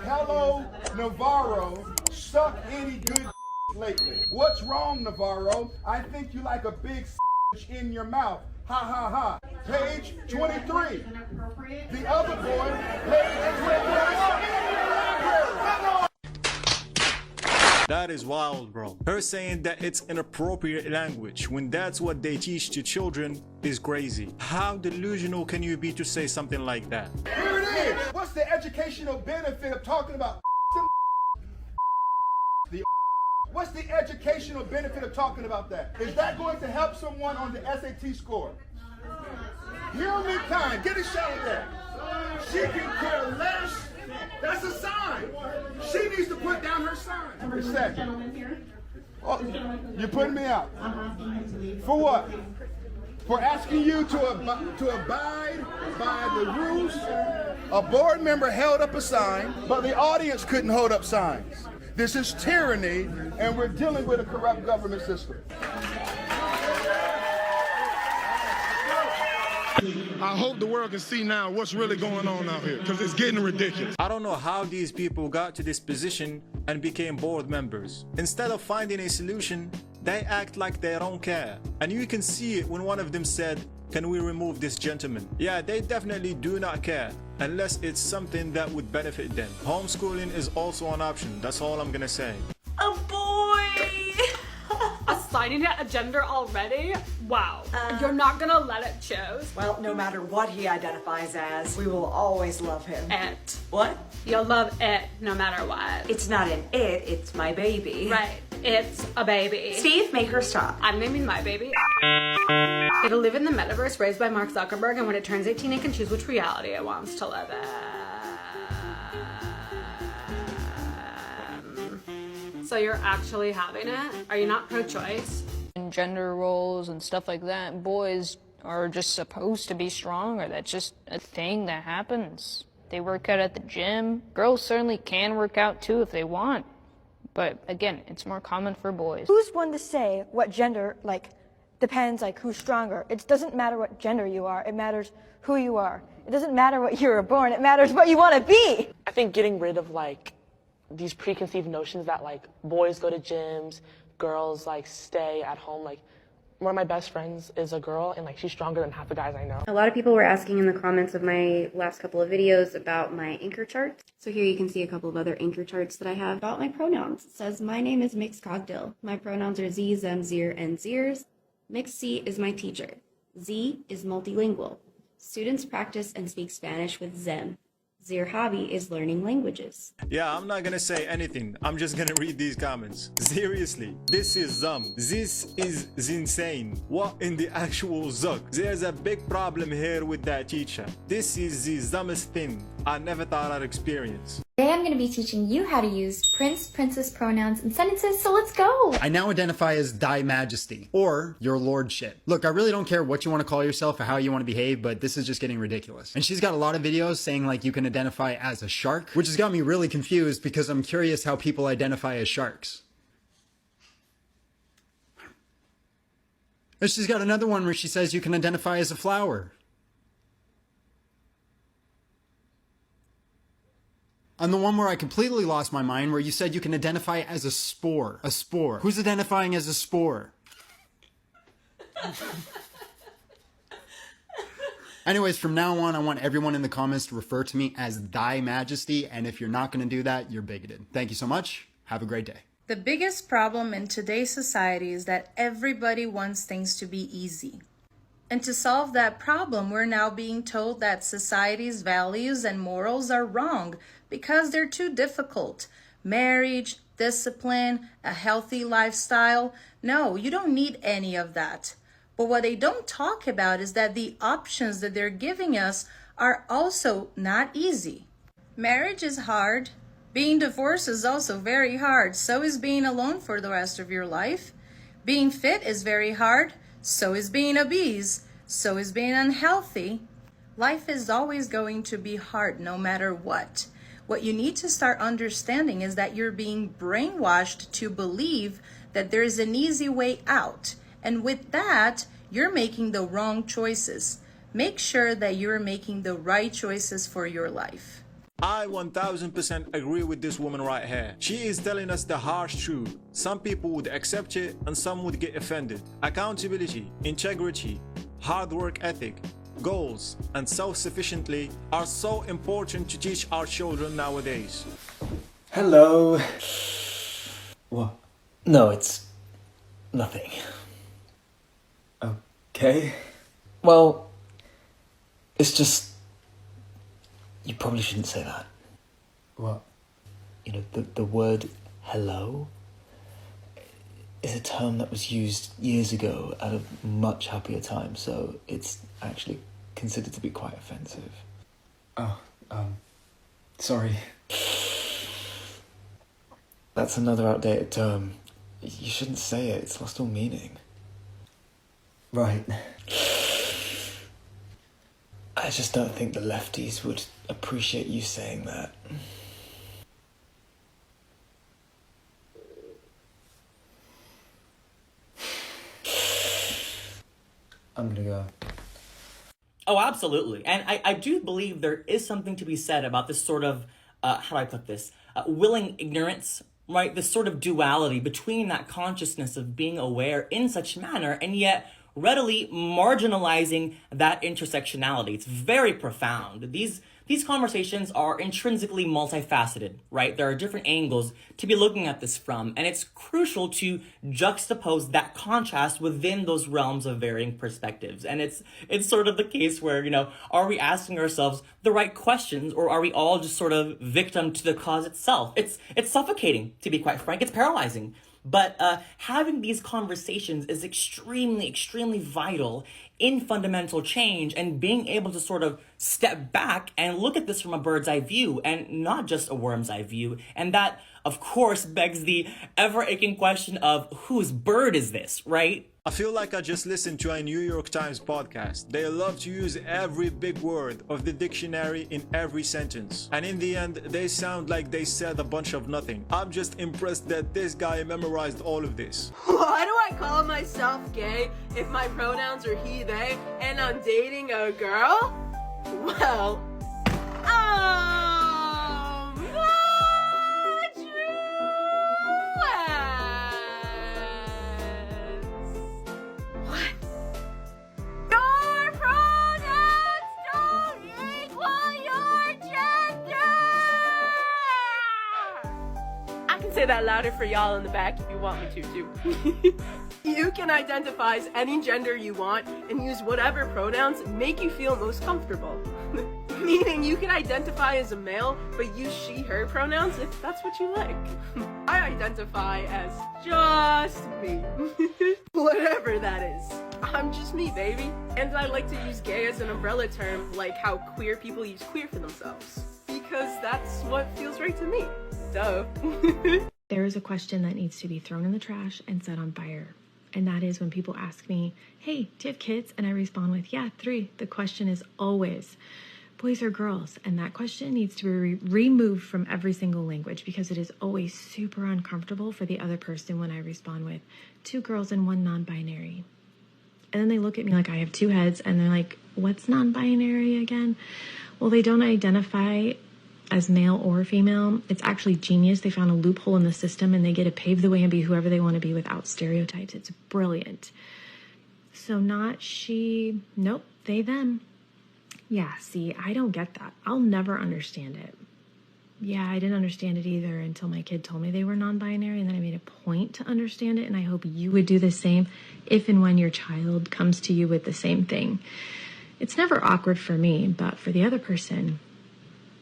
Hello, Navarro, suck any good lately. What's wrong, Navarro? I think you like a big in your mouth. Ha ha ha. Page 23. The other boy, page 23. That is wild, bro. Her saying that it's inappropriate language when that's what they teach to children is crazy. How delusional can you be to say something like that? Here it is. What's the educational benefit of talking about the What's the educational benefit of talking about that? Is that going to help someone on the SAT score? Hear me kind. Get a shot at that. She can care less. That's a sign. She needs to put down her sign. A second. Oh, you're putting me out. For what? For asking you to abide by the rules. A board member held up a sign, but the audience couldn't hold up signs. This is tyranny, and we're dealing with a corrupt government system. I hope the world can see now what's really going on out here, because it's getting ridiculous. I don't know how these people got to this position and became board members. Instead of finding a solution, they act like they don't care. And you can see it when one of them said, "Can we remove this gentleman?" Yeah, they definitely do not care, unless it's something that would benefit them. Homeschooling is also an option, that's all I'm gonna say. A boy! Assigning it a gender already? Wow. You're not gonna let it choose? Well, no matter what he identifies as, we will always love him. It. What? You'll love it no matter what. It's not an it, it's my baby. Right. It's a baby. Steve, make her stop. I'm naming my baby. It'll live in the metaverse raised by Mark Zuckerberg, and when it turns 18 it can choose which reality it wants to live in. So you're actually having it? Are you not pro-choice? And gender roles and stuff like that, boys are just supposed to be strong, or that's just a thing that happens. They work out at the gym. Girls certainly can work out too if they want. But again, it's more common for boys. Who's one to say what gender, depends, who's stronger? It doesn't matter what gender you are, it matters who you are. It doesn't matter what you were born, it matters what you want to be. I think getting rid of, these preconceived notions that, boys go to gyms, girls, stay at home. One of my best friends is a girl, and, she's stronger than half the guys I know. A lot of people were asking in the comments of my last couple of videos about my anchor charts. So here you can see a couple of other anchor charts that I have. About my pronouns, it says, my name is Mixed Cogdill. My pronouns are Z, Zem, Zir, and Zirs. Mixed C is my teacher. Z is multilingual. Students practice and speak Spanish with Zem. Zir hobby is learning languages. Yeah, I'm not gonna say anything. I'm just gonna read these comments. Seriously, this is This is insane. What in the actual zuck? There's a big problem here with that teacher. This is the dumbest thing I never thought I'd experience. Today I'm going to be teaching you how to use prince, princess pronouns in sentences, so let's go! I now identify as Thy Majesty, or Your Lordship. Look, I really don't care what you want to call yourself or how you want to behave, but this is just getting ridiculous. And she's got a lot of videos saying you can identify as a shark, which has got me really confused because I'm curious how people identify as sharks. And she's got another one where she says you can identify as a flower. And the one where I completely lost my mind, where you said you can identify as a spore. A spore. Who's identifying as a spore? Anyways, from now on, I want everyone in the comments to refer to me as Thy Majesty, and if you're not going to do that, you're bigoted. Thank you so much. Have a great day. The biggest problem in today's society is that everybody wants things to be easy. And to solve that problem, we're now being told that society's values and morals are wrong because they're too difficult. Marriage, discipline, a healthy lifestyle. No, you don't need any of that. But what they don't talk about is that the options that they're giving us are also not easy. Marriage is hard. Being divorced is also very hard. So is being alone for the rest of your life. Being fit is very hard. So is being obese. So is being unhealthy. Life is always going to be hard no matter what. What you need to start understanding is that you're being brainwashed to believe that there is an easy way out. And with that, you're making the wrong choices. Make sure that you're making the right choices for your life. I 1000% agree with this woman right here. She is telling us the harsh truth. Some people would accept it and some would get offended. Accountability, integrity, hard work ethic, goals, and self-sufficiently are so important to teach our children nowadays. Hello. What? No, it's nothing. Okay. Well, it's just... You probably shouldn't say that. What? You know, the word hello is a term that was used years ago at a much happier time, so it's actually considered to be quite offensive. Oh, sorry. That's another outdated term. You shouldn't say it, it's lost all meaning. Right. I just don't think the lefties would appreciate you saying that. I'm gonna go. Oh, absolutely. And I do believe there is something to be said about this sort of, how do I put this? Willing ignorance, right? This sort of duality between that consciousness of being aware in such manner and yet readily marginalizing that intersectionality. It's very profound. These conversations are intrinsically multifaceted, right? There are different angles to be looking at this from, and it's crucial to juxtapose that contrast within those realms of varying perspectives. And it's sort of the case where, you know, are we asking ourselves the right questions, or are we all just sort of victim to the cause itself? It's suffocating, to be quite frank. It's paralyzing. But having these conversations is extremely, extremely vital in fundamental change, and being able to sort of step back and look at this from a bird's eye view and not just a worm's eye view. And that, of course, begs the ever-aching question of whose bird is this, right? I feel like I just listened to a New York Times podcast. They love to use every big word of the dictionary in every sentence. And in the end, they sound like they said a bunch of nothing. I'm just impressed that this guy memorized all of this. Why do I call myself gay if my pronouns are he, they, and I'm dating a girl? Well, say that louder for y'all in the back if you want me to too. You can identify as any gender you want and use whatever pronouns make you feel most comfortable. Meaning you can identify as a male but use she, her pronouns if that's what you like. I identify as just me. Whatever that is. I'm just me, baby. And I like to use gay as an umbrella term, like how queer people use queer for themselves. Because that's what feels right to me. Duh. There is a question that needs to be thrown in the trash and set on fire. And that is when people ask me, hey, do you have kids? And I respond with, yeah, 3. The question is always, boys or girls? And that question needs to be removed from every single language, because it is always super uncomfortable for the other person when I respond with 2 girls and 1 non-binary. And then they look at me like I have 2 heads and they're like, what's non-binary again? Well, they don't identify as male or female. It's actually genius. They found a loophole in the system and they get to pave the way and be whoever they want to be without stereotypes. It's brilliant. So not she, nope, they, them. Yeah, see, I don't get that. I'll never understand it. Yeah, I didn't understand it either until my kid told me they were non-binary, and then I made a point to understand it, and I hope you would do the same if and when your child comes to you with the same thing. It's never awkward for me, but for the other person,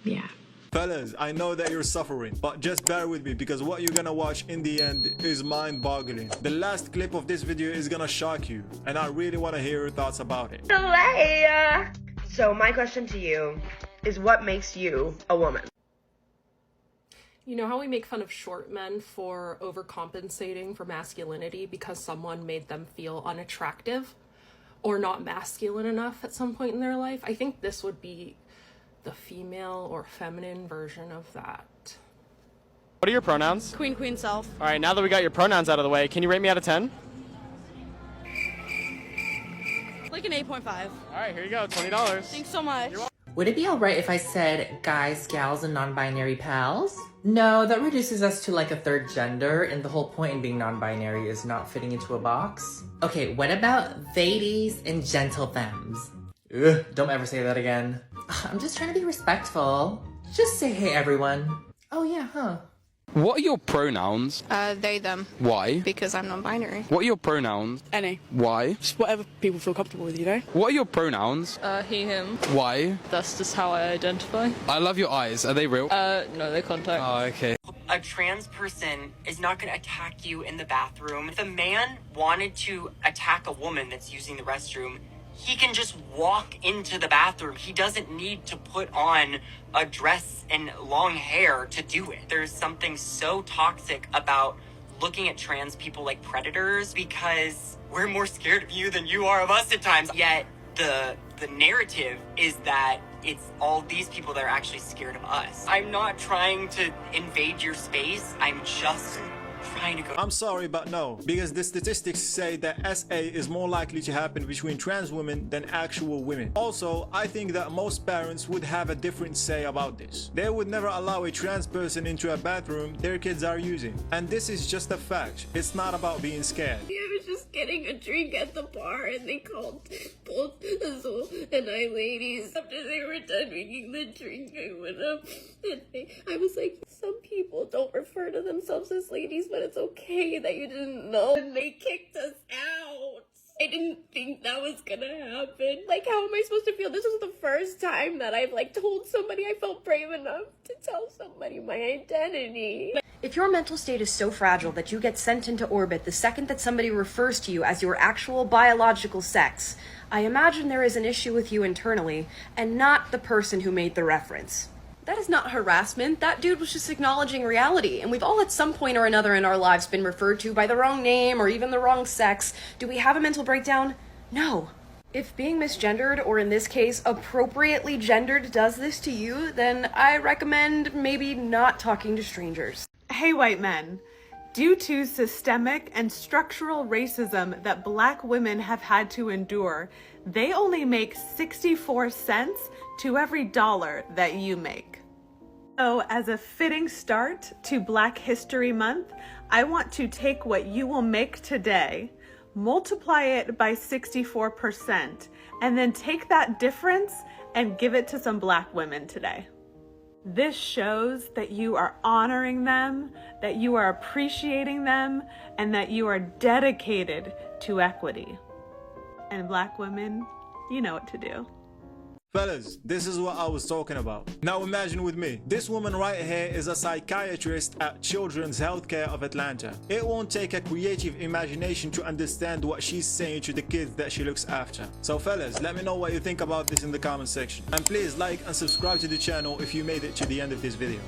yeah. Fellas, I know that you're suffering, but just bear with me because what you're gonna watch in the end is mind-boggling. The last clip of this video is gonna shock you, and I really want to hear your thoughts about it. So my question to you is, what makes you a woman? You know how we make fun of short men for overcompensating for masculinity because someone made them feel unattractive or not masculine enough at some point in their life? I think this would be the female or feminine version of that. What are your pronouns? Queen, queen, self. All right, now that we got your pronouns out of the way, can you rate me out of 10? Like an 8.5. All right, here you go, $20. Thanks so much. Would it be alright if I said guys, gals, and non-binary pals? No, that reduces us to like a third gender, and the whole point in being non-binary is not fitting into a box. Okay, what about ladies and gentle femmes? Ugh, don't ever say that again. I'm just trying to be respectful. Just say hey everyone. Oh yeah, huh? What are your pronouns? They, them. Why? Because I'm non-binary. What are your pronouns? Any. Why? Just whatever people feel comfortable with, you know? What are your pronouns? He, him. Why? That's just how I identify. I love your eyes. Are they real? No, they're contact. Oh, okay. A trans person is not going to attack you in the bathroom. If a man wanted to attack a woman that's using the restroom, he can just walk into the bathroom. He doesn't need to put on a dress and long hair to do it. There's something so toxic about looking at trans people like predators because we're more scared of you than you are of us at times. Yet the narrative is that it's all these people that are actually scared of us. I'm not trying to invade your space. I'm just trying to go. I'm sorry, but no, because the statistics say that SA is more likely to happen between trans women than actual women. Also, I think that most parents would have a different say about this. They would never allow a trans person into a bathroom their kids are using. And this is just a fact. It's not about being scared. I was just getting a drink at the bar and they called both Azul and I ladies. After they were done making the drink, I went up and I was like, some people don't refer to themselves as ladies, but it's okay that you didn't know. And they kicked us out. I didn't think that was gonna happen. Like, how am I supposed to feel? This was the first time that I've told somebody I felt brave enough to tell somebody my identity. If your mental state is so fragile that you get sent into orbit the second that somebody refers to you as your actual biological sex, I imagine there is an issue with you internally and not the person who made the reference. That is not harassment. That dude was just acknowledging reality, and we've all at some point or another in our lives been referred to by the wrong name or even the wrong sex. Do we have a mental breakdown? No. If being misgendered, or in this case, appropriately gendered, does this to you, then I recommend maybe not talking to strangers. Hey, white men. Due to systemic and structural racism that Black women have had to endure, they only make 64 cents to every dollar that you make. So, as a fitting start to Black History Month, I want to take what you will make today, multiply it by 64%, and then take that difference and give it to some Black women today. This shows that you are honoring them, that you are appreciating them, and that you are dedicated to equity. And Black women, you know what to do. Fellas, this is what I was talking about. Now imagine with me, this woman right here is a psychiatrist at Children's Healthcare of Atlanta. It won't take a creative imagination to understand what she's saying to the kids that she looks after. So fellas, let me know what you think about this in the comment section. And please like and subscribe to the channel if you made it to the end of this video.